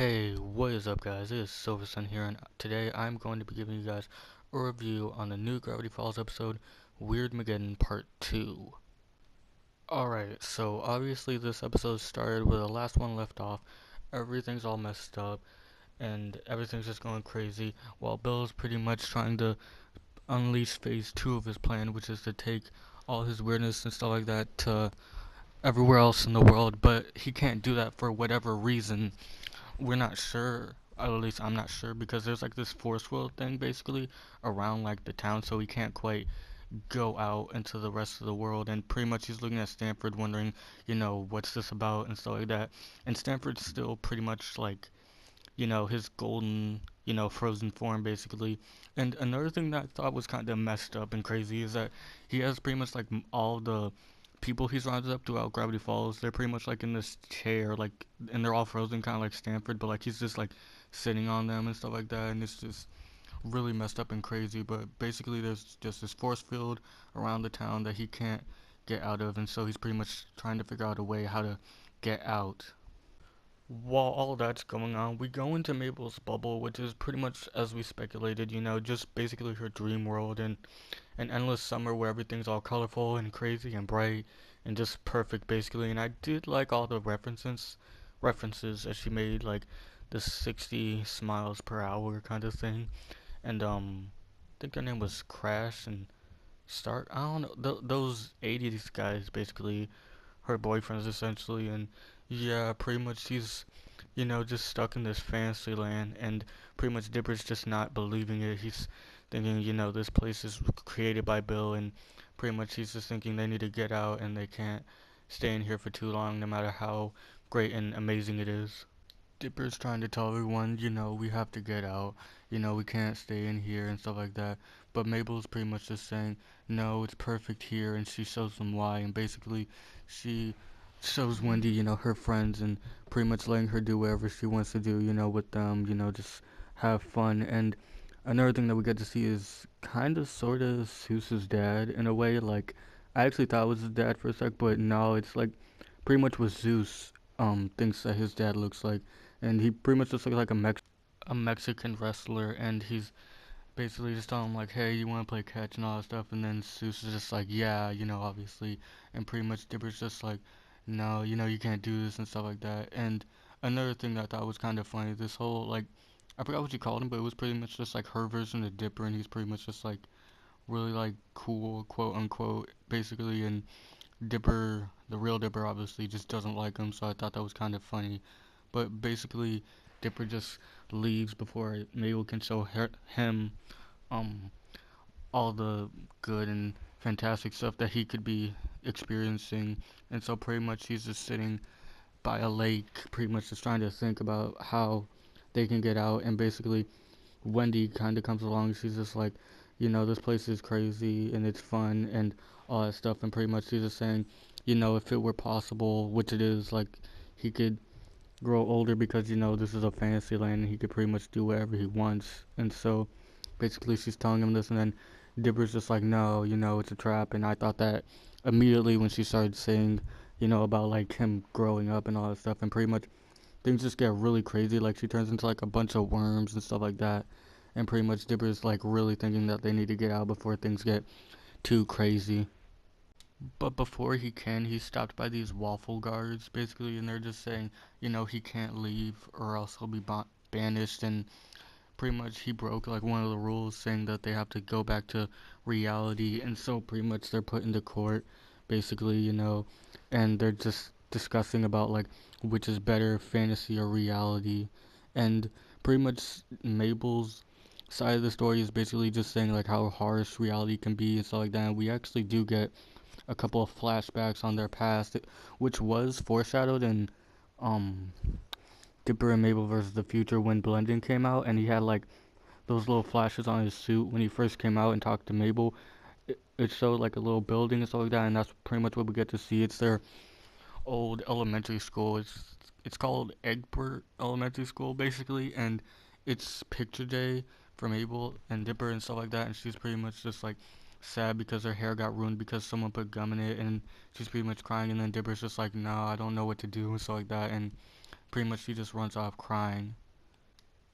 Hey, what is up guys? It is Silversun here and today I'm going to be giving you guys a review on the new Gravity Falls episode, Weirdmageddon Part 2. Alright, so obviously this episode started where the last one left off. Everything's all messed up and everything's just going crazy while Bill's pretty much trying to unleash phase 2 of his plan, which is to take all his weirdness and stuff like that to everywhere else in the world, but he can't do that for whatever reason. We're not sure. At least I'm not sure because there's like this force field thing basically around like the town, so he can't quite go out into the rest of the world. And pretty much he's looking at Stanford, wondering, what's this about and stuff like that. And Stanford's still pretty much like, his golden, frozen form basically. And another thing that I thought was kind of messed up and crazy is that he has pretty much like all the people he's rounded up throughout Gravity Falls. They're pretty much like in this chair, like, and they're all frozen, kind of like Stanford, but like he's just like sitting on them and stuff like that. And it's just really messed up and crazy. But basically, there's just this force field around the town that he can't get out of, and so he's pretty much trying to figure out a way how to get out. While all that's going on, we go into Mabel's bubble, which is pretty much as we speculated, just basically her dream world and an endless summer where everything's all colorful and crazy and bright and just perfect basically. And I did like all the references that she made, like the 60 smiles per hour kind of thing. And I think her name was Crash and Start. I don't know, those 80s guys basically, her boyfriends essentially. And yeah, pretty much she's just stuck in this fantasy land, and pretty much Dipper's just not believing it. He's thinking, this place is created by Bill, and pretty much he's just thinking they need to get out and they can't stay in here for too long, no matter how great and amazing it is. Dipper's trying to tell everyone, we have to get out, we can't stay in here and stuff like that. But Mabel's pretty much just saying, no, it's perfect here, and she shows them why. And basically, she shows Wendy, her friends, and pretty much letting her do whatever she wants to do, with them, just have fun. And another thing that we get to see is kind of, sort of, Seuss's dad in a way. Like, I actually thought it was his dad for a sec, but no, it's like pretty much what Zeus thinks that his dad looks like, and he pretty much just looks like a Mexican wrestler, and he's basically just telling him like, hey, you want to play catch and all that stuff, and then Zeus is just like, yeah, obviously, and pretty much Dipper's just like, no, you can't do this and stuff like that. And another thing that I thought was kind of funny, this whole like, I forgot what you called him, but it was pretty much just like her version of Dipper, and he's pretty much just like really like cool, quote unquote, basically, and Dipper, the real Dipper, obviously just doesn't like him, so I thought that was kind of funny. But basically, Dipper just leaves before Mabel can show him um all the good and fantastic stuff that he could be experiencing. And so pretty much he's just sitting by a lake, pretty much just trying to think about how they can get out. And basically, Wendy kind of comes along. She's just like, this place is crazy and it's fun and all that stuff. And pretty much she's just saying, if it were possible, which it is, like he could grow older because this is a fantasy land and he could pretty much do whatever he wants. And so basically she's telling him this, and then Dipper's just like, no, it's a trap. And I thought that immediately when she started saying, about like him growing up and all that stuff, and pretty much things just get really crazy. Like she turns into like a bunch of worms and stuff like that, and pretty much Dipper's like really thinking that they need to get out before things get too crazy. But before he can, he's stopped by these waffle guards, basically, and they're just saying, he can't leave or else he'll be banished. And pretty much he broke like one of the rules, saying that they have to go back to reality. And so pretty much they're put into court, basically, and they're just discussing about like which is better, fantasy or reality. And pretty much Mabel's side of the story is basically just saying like how harsh reality can be and stuff like that. And we actually do get a couple of flashbacks on their past, which was foreshadowed in um Dipper and Mabel versus the Future when Blending came out, and he had like those little flashes on his suit when he first came out and talked to Mabel. It showed like a little building and stuff like that, and that's pretty much what we get to see. It's their old elementary school. It's called Egbert Elementary School basically, and it's picture day for Mabel and Dipper and stuff like that, and she's pretty much just like sad because her hair got ruined because someone put gum in it, and she's pretty much crying. And then Dipper's just like, no, I don't know what to do and stuff like that. And pretty much she just runs off crying.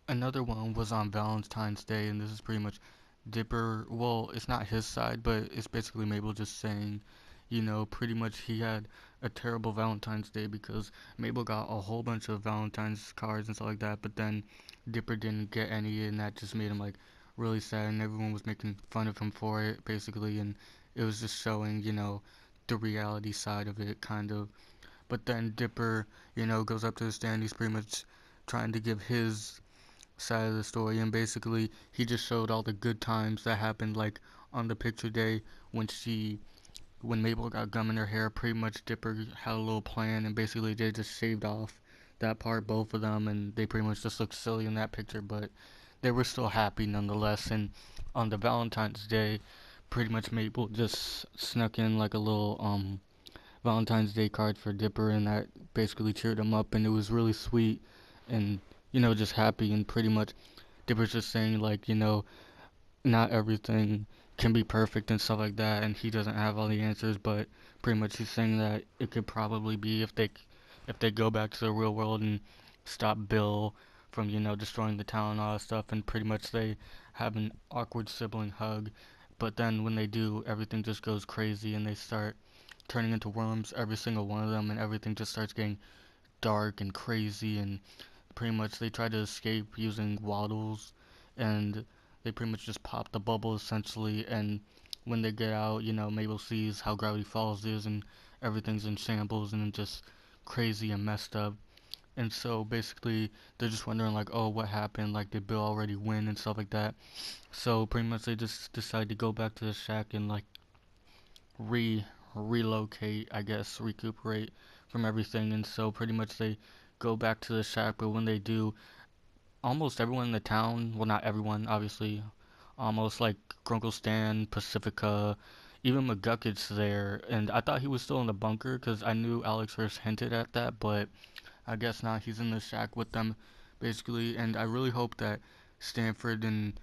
Another one was on Valentine's Day, and this is pretty much Dipper. Well, it's not his side, but it's basically Mabel just saying, pretty much he had a terrible Valentine's Day because Mabel got a whole bunch of Valentine's cards and stuff like that, but then Dipper didn't get any, and that just made him like really sad, and everyone was making fun of him for it, basically, and it was just showing, the reality side of it, kind of. But then Dipper, goes up to the stand. He's pretty much trying to give his side of the story, and basically he just showed all the good times that happened, like on the picture day when when Mabel got gum in her hair. Pretty much Dipper had a little plan, and basically they just shaved off that part, both of them, and they pretty much just looked silly in that picture, but they were still happy nonetheless. And on the Valentine's Day, pretty much Mabel just snuck in like a little Valentine's Day card for Dipper, and that basically cheered him up, and it was really sweet, and just happy. And pretty much Dipper's just saying like, not everything can be perfect and stuff like that, and he doesn't have all the answers, but pretty much he's saying that it could probably be if they go back to the real world and stop Bill from destroying the town and all that stuff, and pretty much they have an awkward sibling hug, but then when they do, everything just goes crazy and they start turning into worms, every single one of them, and everything just starts getting dark and crazy, and pretty much they try to escape using waddles, and they pretty much just pop the bubble essentially, and when they get out, Mabel sees how Gravity Falls is, and everything's in shambles and just crazy and messed up. And so basically they're just wondering like, oh, what happened? Like, did Bill already win and stuff like that? So pretty much they just decide to go back to the shack and like relocate, I guess, recuperate from everything. And so pretty much they go back to the shack, but when they do, almost everyone in the town, well, not everyone, obviously, almost like Grunkle Stan, Pacifica, even McGucket's there. And I thought he was still in the bunker because I knew Alex first hinted at that, but I guess not. He's in the shack with them, basically. And I really hope that Stanford and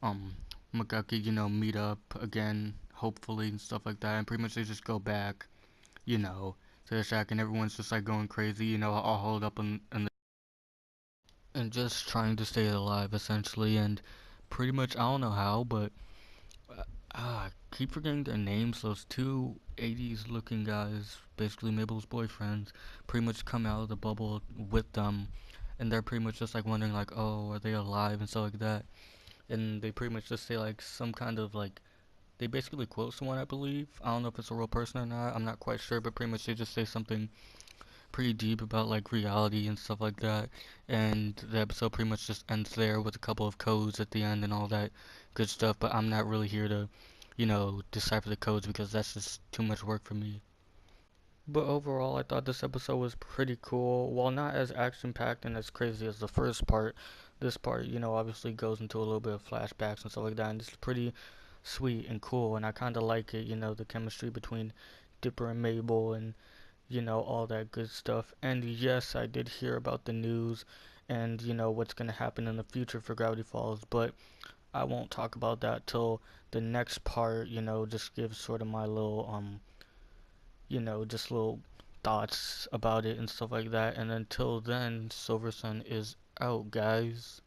um McGucket, meet up again, hopefully, and stuff like that. And pretty much they just go back, to the shack, and everyone's just like going crazy, all holed up in the and just trying to stay alive, essentially. And pretty much, I don't know how, but I keep forgetting their names. Those two 80s looking guys, basically Mabel's boyfriends, pretty much come out of the bubble with them, and they're pretty much just like wondering like, oh, are they alive and stuff like that. And they pretty much just say like some kind of like, they basically quote someone, I believe. I don't know if it's a real person or not, I'm not quite sure, but pretty much they just say something pretty deep about like reality and stuff like that. And the episode pretty much just ends there with a couple of codes at the end and all that good stuff. But I'm not really here to, decipher the codes because that's just too much work for me. But overall, I thought this episode was pretty cool. While not as action packed and as crazy as the first part, this part, obviously goes into a little bit of flashbacks and stuff like that. And it's pretty sweet and cool. And I kind of like it, the chemistry between Dipper and Mabel, and all that good stuff. And yes, I did hear about the news and, what's going to happen in the future for Gravity Falls, but I won't talk about that till the next part, just give sort of my little, just little thoughts about it and stuff like that. And until then, Silver Sun is out, guys.